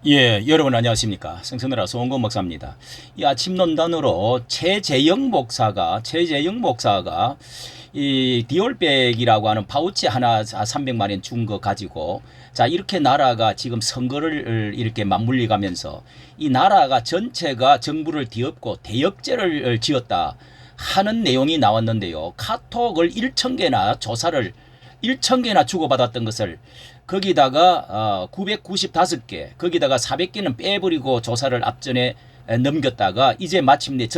예, 여러분 안녕하십니까. 성천하라 소원권 목사입니다. 이 아침 논단으로 최재영 목사가 이 디올백이라고 하는 파우치 하나 300만 원 준 거 가지고 자 이렇게 나라가 지금 선거를 이렇게 맞물려 가면서 이 나라가 전체가 정부를 뒤엎고 대역죄를 지었다 하는 내용이 나왔는데요. 카톡을 1,000개나 주고받았던 것을 거기다가 995개 거기다가 400개는 빼버리고 조사를 앞전에 넘겼다가 이제 마침내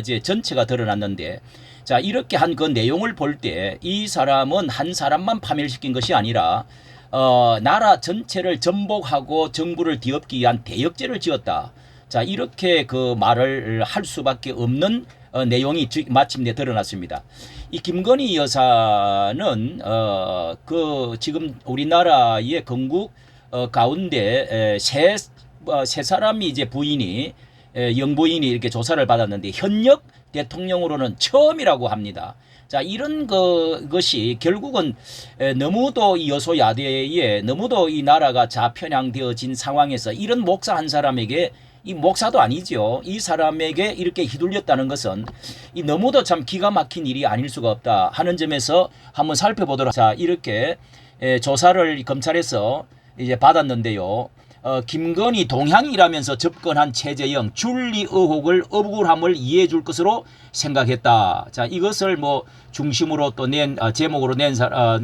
이제 전체가 드러났는데 자 이렇게 한 그 내용을 볼 때 이 사람은 한 사람만 파멸시킨 것이 아니라 나라 전체를 전복하고 정부를 뒤엎기 위한 대역죄를 지었다. 자 이렇게 그 말을 할 수밖에 없는 내용이 마침내 드러났습니다. 이 김건희 여사는 그 지금 우리나라의 건국 가운데 세 사람이 이제 부인이 영부인이 이렇게 조사를 받았는데 현역 대통령으로는 처음이라고 합니다. 자 이런 것이 결국은 너무도 이 여소야대에 너무도 이 나라가 좌편향되어진 상황에서 이런 목사 한 사람에게 이 목사도 아니죠. 이 사람에게 이렇게 휘둘렸다는 것은 이 너무도 참 기가 막힌 일이 아닐 수가 없다 하는 점에서 한번 살펴보도록. 자 이렇게 조사를 검찰에서 이제 받았는데요. 김건희 동향이라면서 접근한 최재형 줄리 의혹을 억울함을 이해해 줄 것으로 생각했다. 자 이것을 뭐 중심으로 또 제목으로 낸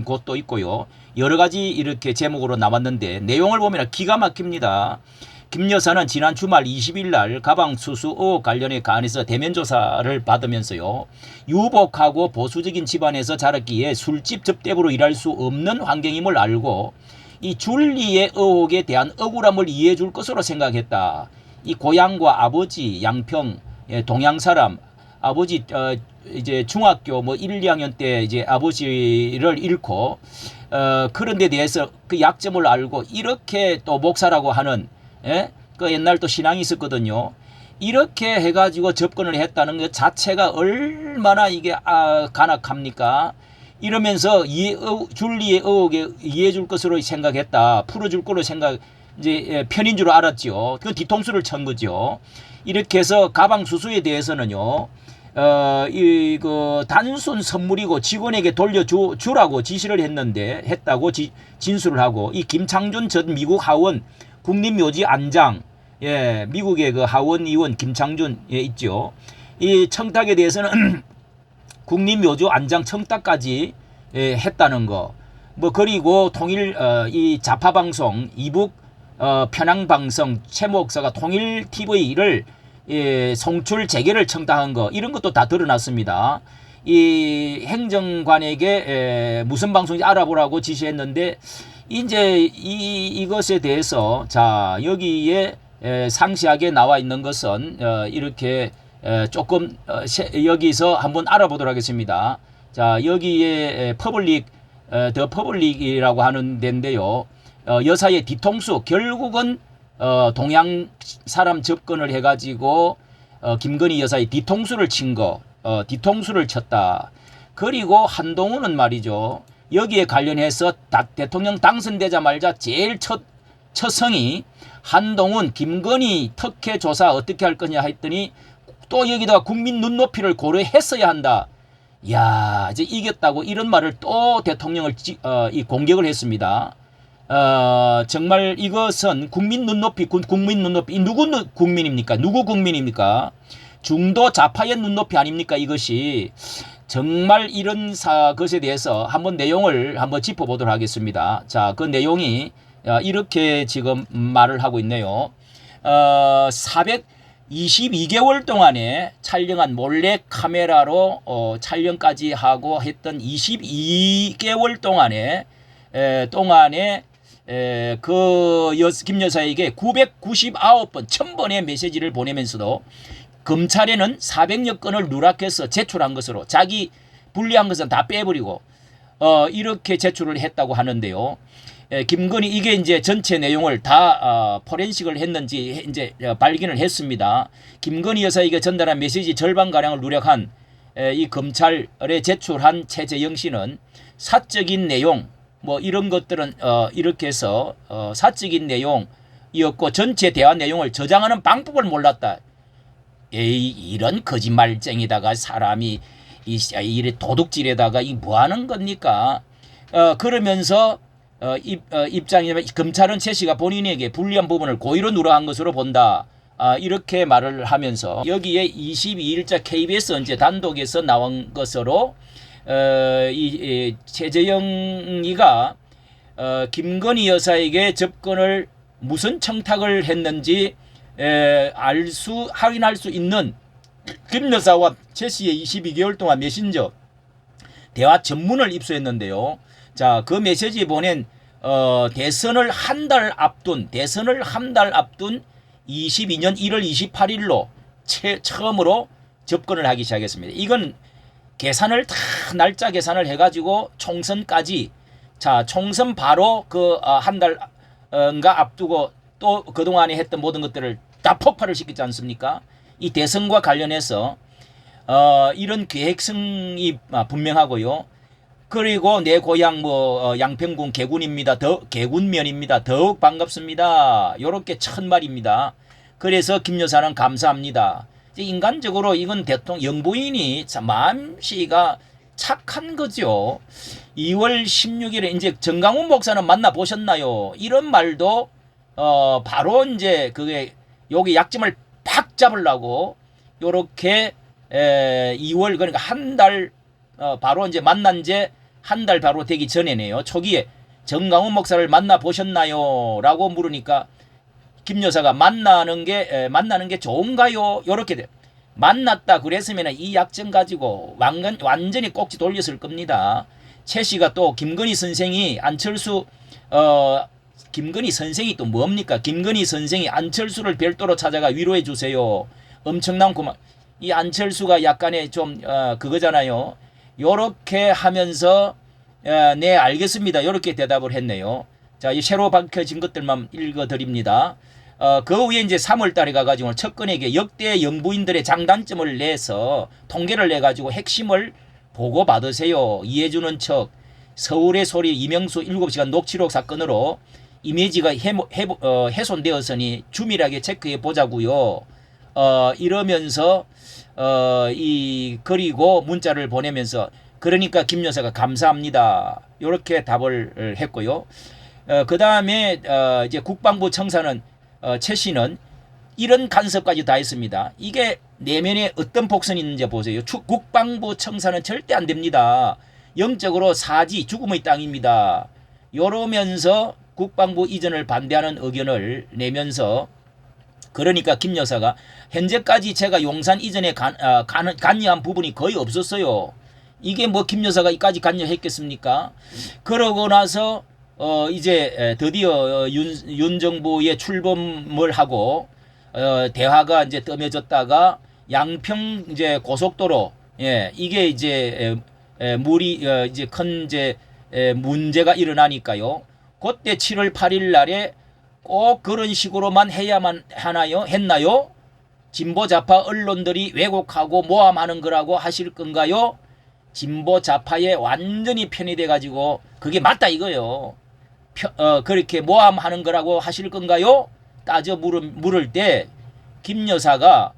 곳도 있고요. 여러 가지 이렇게 제목으로 나왔는데 내용을 보면 기가 막힙니다. 김 여사는 지난 주말 20일 날 가방 수수 의혹 관련해 간에서 대면 조사를 받으면서요. 유복하고 보수적인 집안에서 자랐기에 술집 접대부로 일할 수 없는 환경임을 알고 이 줄리의 의혹에 대한 억울함을 이해해 줄 것으로 생각했다. 이 고향과 아버지 양평 동양 사람 아버지 이제 중학교 뭐 1, 2학년 때 이제 아버지를 잃고 그런 데 대해서 그 약점을 알고 이렇게 또 목사라고 하는 그 옛날 또 신앙이 있었거든요. 이렇게 해가지고 접근을 했다는 것 자체가 얼마나 이게 간악합니까? 이러면서 줄리의 의혹에 이해해 줄 것으로 생각했다. 풀어줄 거로 이제 편인 줄 알았죠. 그 뒤통수를 친 거죠. 이렇게 해서 가방 수수에 대해서는요. 그 단순 선물이고 직원에게 돌려주라고 지시를 했다고 진술을 하고 이 김창준 전 미국 하원 국립묘지 안장 미국의 그 하원 의원 김창준 있죠. 이 청탁에 대해서는 국립묘지 안장 청탁까지 했다는 거. 뭐 그리고 통일 이 좌파 방송 이북 편향 방송 최 목사가 통일 TV를 송출 재개를 청탁한 거 이런 것도 다 드러났습니다. 이 행정관에게 무슨 방송인지 알아보라고 지시했는데 이제 이것에 대해서 자 여기에 상세하게 나와 있는 것은 이렇게 조금 여기서 한번 알아보도록 하겠습니다. 자 여기에 더 퍼블릭이라고 하는 데인데요. 여사의 뒤통수 결국은 동양 사람 접근을 해가지고 김건희 여사의 뒤통수를 친 거, 뒤통수를 쳤다. 그리고 한동훈은 말이죠. 여기에 관련해서 대통령 당선되자마자 제일 첫 성이 한동훈 김건희 특혜 조사 어떻게 할 거냐 했더니 또 여기다가 국민 눈높이를 고려했어야 한다. 야 이제 이겼다고 이런 말을 또 대통령을 공격을 했습니다. 정말 이것은 국민 눈높이 누구 국민입니까? 누구 국민입니까? 중도 좌파의 눈높이 아닙니까? 이것이 정말 이런 것에 대해서 한번 내용을 한번 짚어보도록 하겠습니다. 자, 그 내용이 이렇게 지금 말을 하고 있네요. 422개월 동안에 촬영한 몰래 카메라로 촬영까지 하고 했던 22개월 동안에 김 여사에게 999번 1000번의 메시지를 보내면서도 검찰에는 400여 건을 누락해서 제출한 것으로 자기 불리한 것은 다 빼버리고 이렇게 제출을 했다고 하는데요. 김건희 이게 이제 전체 내용을 다 포렌식을 했는지 이제 발견을 했습니다. 김건희 여사에게 전달한 메시지 절반 가량을 누락한 이 검찰에 제출한 최재형 씨는 사적인 내용 뭐 이런 것들은 이렇게 해서 사적인 내용 이었고 전체 대화 내용을 저장하는 방법을 몰랐다. 에이, 이런 거짓말쟁이다가 사람이 이래 도둑질에다가 이 뭐 하는 겁니까? 그러면서 입장이면 검찰은 최 씨가 본인에게 불리한 부분을 고의로 누락한 것으로 본다. 이렇게 말을 하면서 여기에 22일자 KBS 언제 단독에서 나온 것으로 이 최재형이가 김건희 여사에게 접근을 무슨 청탁을 했는지 확인할 수 있는 김 여사와 최 씨의 22개월 동안 메신저 대화 전문을 입수했는데요. 자, 그 메시지 보낸 대선을 한 달 앞둔 22년 1월 28일로 처음으로 접근을 하기 시작했습니다. 이건 계산을 다 날짜 계산을 해가지고 총선까지, 자, 총선 바로 그 한 달인가 앞두고 또 그동안에 했던 모든 것들을 다 폭발을 시키지 않습니까? 이 대선과 관련해서 이런 계획성이 분명하고요. 그리고 내 고향 양평군 개군입니다. 개군면입니다. 더욱 반갑습니다. 요렇게 첫말입니다. 그래서 김 여사는 감사합니다. 인간적으로 이건 대통령 영부인이 참 마음씨가 착한 거죠. 2월 16일에 이제 정강훈 목사는 만나 보셨나요? 이런 말도 바로 이제 그게 여기 약점을 팍 잡으려고 요렇게 2월 그러니까 한 달 바로 이제 만난 지 한 달 바로 되기 전에네요. 초기에 정강훈 목사를 만나 보셨나요? 라고 물으니까 김 여사가 만나는 게 좋은가요? 요렇게 돼. 만났다 그랬으면 이 약점 가지고 완전히 꼭지 돌렸을 겁니다. 최 씨가 또 김건희 선생이 김건희 선생이 또 뭡니까? 김건희 선생이 안철수를 별도로 찾아가 위로해 주세요. 엄청난 고마. 이 안철수가 약간의 좀 그거잖아요. 요렇게 하면서 네, 알겠습니다. 요렇게 대답을 했네요. 자, 이 새로 밝혀진 것들만 읽어드립니다. 그 후에 이제 3월 달에 가가지고 측근에게 역대 영부인들의 장단점을 내서 통계를 내가지고 핵심을 보고받으세요. 이해주는 척. 서울의 소리 이명수 7시간 녹취록 사건으로 이미지가 훼손되었으니 주밀하게 체크해 보자고요. 이러면서 그리고 문자를 보내면서 그러니까 김 여사가 감사합니다. 이렇게 답을 했고요. 그 다음에 이제 국방부 청사는 최 씨는 이런 간섭까지 다 했습니다. 이게 내면에 어떤 복선이 있는지 보세요. 국방부 청사는 절대 안 됩니다. 영적으로 사지 죽음의 땅입니다. 이러면서 국방부 이전을 반대하는 의견을 내면서 그러니까 김 여사가 현재까지 제가 용산 이전에 관여한 부분이 거의 없었어요. 이게 뭐 김 여사가 이까지 관여했겠습니까? 그러고 나서 이제 드디어 윤 정부의 출범을 하고 대화가 이제 뜸해졌다가 양평 이제 고속도로 이게 이제 물이 이제 큰 이제 문제가 일어나니까요. 그때 7월 8일 날에 꼭 그런 식으로만 해야만 했나요? 진보 좌파 언론들이 왜곡하고 모함하는 거라고 하실 건가요? 진보 좌파에 완전히 편의돼 가지고 그게 맞다 이거요. 그렇게 모함하는 거라고 하실 건가요? 따져 물을 때 김 여사가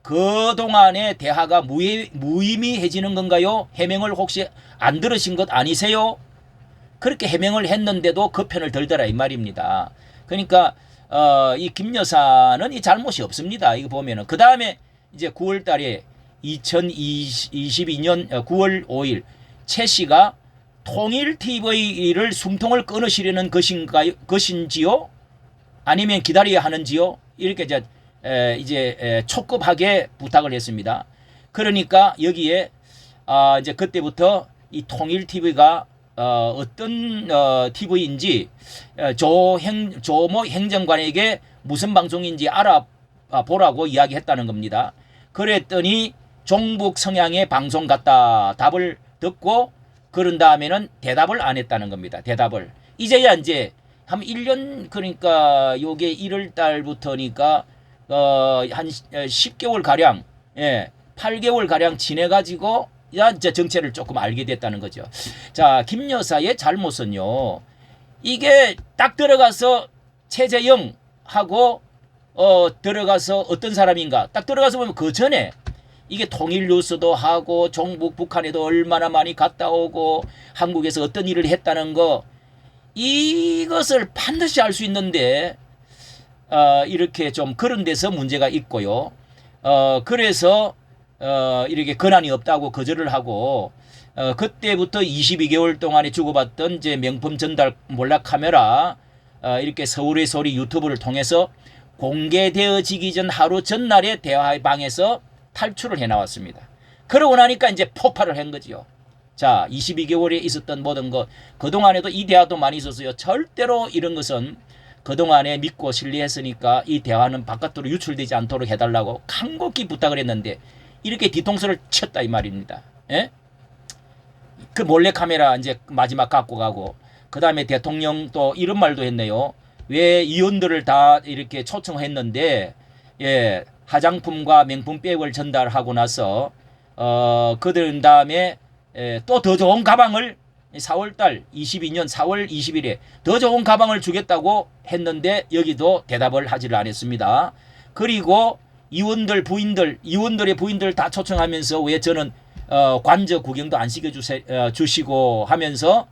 그동안의 대화가 무의미해지는 건가요? 해명을 혹시 안 들으신 것 아니세요? 그렇게 해명을 했는데도 그 편을 들더라 이 말입니다. 그러니까 이 김 여사는 이 잘못이 없습니다. 이거 보면은 그 다음에 이제 9월 달에 2022년 9월 5일 최 씨가 통일 TV를 숨통을 끊으시려는 것인지요? 아니면 기다려야 하는지요? 이렇게 이제 촉급하게 부탁을 했습니다. 그러니까 여기에 이제 그때부터 이 통일 TV가 어떤 TV인지 조모 행정관에게 무슨 방송인지 알아보라고 이야기했다는 겁니다. 그랬더니 종북 성향의 방송 같다 답을 듣고 그런 다음에는 대답을 안 했다는 겁니다. 대답을. 이제야 이제 한 1년 그러니까 요게 1월 달부터니까 한 10개월 가량 8개월 가량 지내 가지고 이제 정체를 조금 알게 됐다는 거죠. 자, 김 여사의 잘못은요. 이게 딱 들어가서 최재형 하고 들어가서 어떤 사람인가 딱 들어가서 보면 그 전에 이게 통일뉴스도 하고 종북 북한에도 얼마나 많이 갔다 오고 한국에서 어떤 일을 했다는 거 이것을 반드시 알 수 있는데 이렇게 좀 그런 데서 문제가 있고요. 그래서 이렇게 권한이 없다고 거절을 하고 그때부터 22개월 동안에 주고받던 이제 명품 전달 몰락 카메라 이렇게 서울의 소리 유튜브를 통해서 공개되어지기 전 하루 전날에 대화방에서 탈출을 해 나왔습니다. 그러고 나니까 이제 폭발을 한 거지요. 자, 22개월에 있었던 모든 것, 그동안에도 이 대화도 많이 있었어요. 절대로 이런 것은 그동안에 믿고 신뢰했으니까 이 대화는 바깥으로 유출되지 않도록 해달라고 간곡히 부탁을 했는데 이렇게 뒤통수를 쳤다 이 말입니다. 예? 그 몰래카메라 이제 마지막 갖고 가고 그 다음에 대통령 또 이런 말도 했네요. 왜 의원들을 다 이렇게 초청했는데 예, 화장품과 명품백을 전달하고 나서 그들 다음에 또 더 좋은 가방을 4월달 22년 4월 20일에 더 좋은 가방을 주겠다고 했는데 여기도 대답을 하지를 않았습니다. 그리고 의원들의 부인들 다 초청하면서 왜 저는 관저 구경도 안 시켜주시고 하면서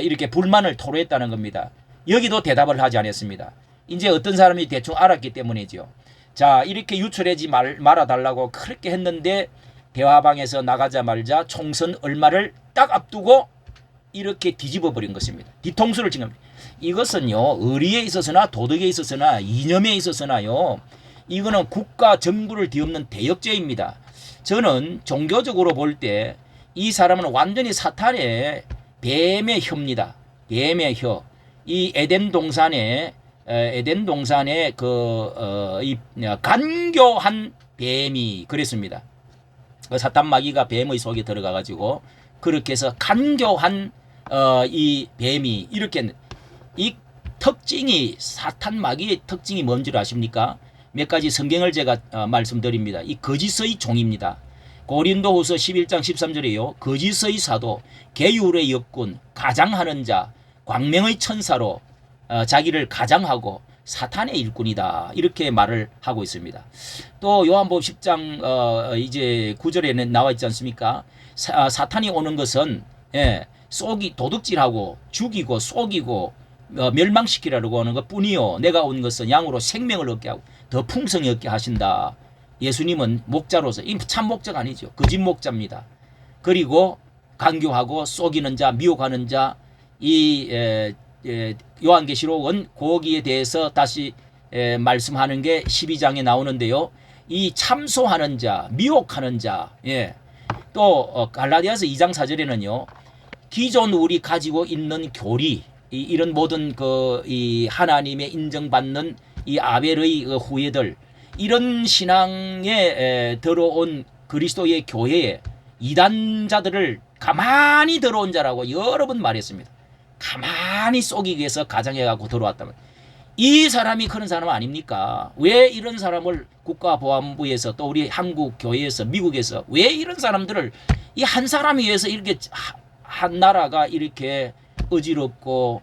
이렇게 불만을 토로했다는 겁니다. 여기도 대답을 하지 않았습니다. 이제 어떤 사람이 대충 알았기 때문이죠. 자, 이렇게 유출하지 말아달라고 그렇게 했는데 대화방에서 나가자마자 총선 얼마를 딱 앞두고 이렇게 뒤집어 버린 것입니다. 뒤통수를 지금 이것은요 의리에 있어서나 도덕에 있어서나 이념에 있어서나요 이거는 국가 정부를 뒤엎는 대역죄입니다. 저는 종교적으로 볼 때 이 사람은 완전히 사탄의 뱀의 혀입니다. 뱀의 혀. 이 에덴 동산에 이 간교한 뱀이 그랬습니다. 사탄 마귀가 뱀의 속에 들어가 가지고 그렇게 해서 간교한 이 뱀이 이렇게 이 특징이 사탄 마귀의 특징이 뭔지 아십니까? 몇 가지 성경을 제가 말씀드립니다. 이 거짓의 종입니다. 고린도후서 11장 13절에요. 거짓의 사도, 계율의 역군, 가장하는 자, 광명의 천사로 자기를 가장하고 사탄의 일꾼이다. 이렇게 말을 하고 있습니다. 또 요한복음 10장 이제 9절에는 나와 있지 않습니까? 사탄이 오는 것은 도둑질하고 죽이고 속이고 멸망시키려고 하는 것 뿐이요. 내가 온 것은 양으로 생명을 얻게 하고 더 풍성히 얻게 하신다. 예수님은 목자로서 이 참 목자가 아니죠. 거짓 목자입니다. 그리고 강교하고 속이는 자, 미혹하는 자, 이 요한계시록은 거기에 대해서 다시 말씀하는 게 12장에 나오는데요. 이 참소하는 자, 미혹하는 자, 또 갈라디아서 2장 4절에는요. 기존 우리 가지고 있는 교리, 이런 모든 이 하나님의 인정받는 이 아벨의 후예들, 이런 신앙에 들어온 그리스도의 교회에 이단자들을 가만히 들어온 자라고 여러 번 말했습니다. 가만히 속이기 위해서 가장해가고 들어왔다면 이 사람이 그런 사람 아닙니까? 왜 이런 사람을 국가보안부에서 또 우리 한국 교회에서 미국에서 왜 이런 사람들을 이 한 사람에 의해서 이렇게 한 나라가 이렇게 어지럽고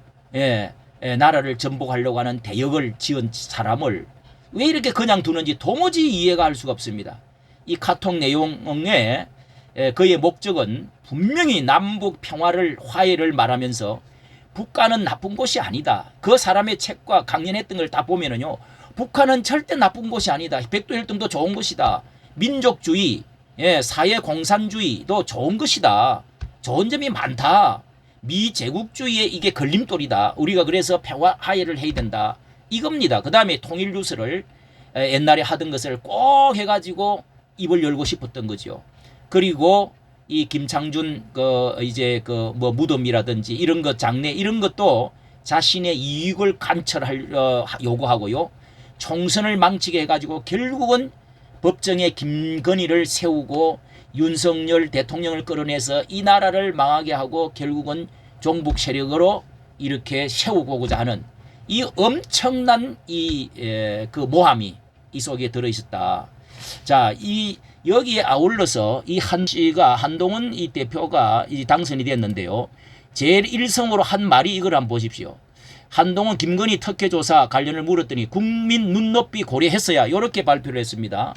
나라를 전복하려고 하는 대역을 지은 사람을 왜 이렇게 그냥 두는지 도무지 이해가 할 수가 없습니다. 이 카톡 내용에 그의 목적은 분명히 남북 평화를 화해를 말하면서 북한은 나쁜 곳이 아니다. 그 사람의 책과 강연했던 걸 다 보면은요. 북한은 절대 나쁜 곳이 아니다. 백두혈통도 좋은 것이다. 민족주의, 사회공산주의도 좋은 것이다. 좋은 점이 많다. 미제국주의의 이게 걸림돌이다. 우리가 그래서 평화 화해를 해야 된다. 이겁니다. 그 다음에 통일뉴스를 옛날에 하던 것을 꼭 해가지고 입을 열고 싶었던 거죠. 그리고 이 김창준 무덤이라든지 이런 것 장례 이런 것도 자신의 이익을 관철할 요구하고요. 총선을 망치게 해가지고 결국은 법정에 김건희를 세우고 윤석열 대통령을 끌어내서 이 나라를 망하게 하고 결국은 종북 세력으로 이렇게 세우고자 하는 이 엄청난 그 모함이 이 속에 들어 있었다. 자, 여기에 아울러서 이 한동훈 이 대표가 당선이 됐는데요. 제일 일성으로 한 말이 이걸 한번 보십시오. 한동훈 김건희 특혜조사 관련을 물었더니 국민 눈높이 고려했어야 이렇게 발표를 했습니다.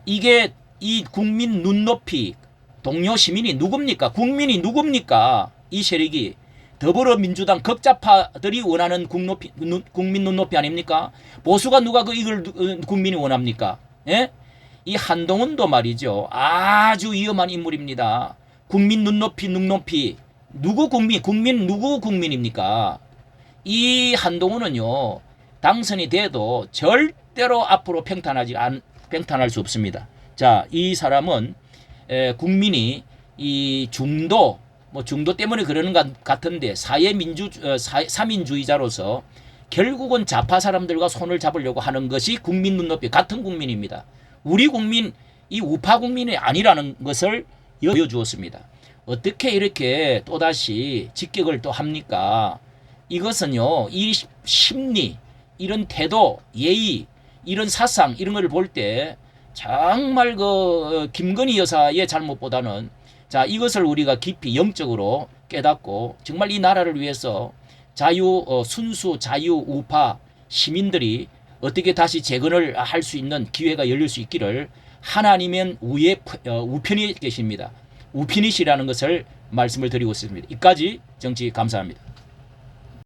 이게 이 국민 눈높이 동료 시민이 누굽니까? 국민이 누굽니까? 이 세력이 더불어민주당 극좌파들이 원하는 국민 눈높이 아닙니까? 보수가 누가 이걸 국민이 원합니까? 예? 이 한동훈도 말이죠. 아주 위험한 인물입니다. 국민 눈높이 누구 누구 국민입니까? 이 한동훈은요, 당선이 돼도 절대로 앞으로 평탄할 수 없습니다. 자, 이 사람은 국민이 이 중도 때문에 그러는 것 같은데 사민주의자로서 결국은 좌파 사람들과 손을 잡으려고 하는 것이 국민 눈높이 같은 국민입니다. 우리 국민, 이 우파 국민이 아니라는 것을 보여주었습니다. 어떻게 이렇게 또다시 직격을 또 합니까? 이것은요, 이 심리, 이런 태도, 예의, 이런 사상, 이런 걸 볼 때 정말 김건희 여사의 잘못보다는 자, 이것을 우리가 깊이 영적으로 깨닫고 정말 이 나라를 위해서 순수 자유 우파 시민들이 어떻게 다시 재건을 할 수 있는 기회가 열릴 수 있기를 하나님은 우편에 계십니다. 우편이시라는 것을 말씀을 드리고 있습니다. 이까지 정치 감사합니다.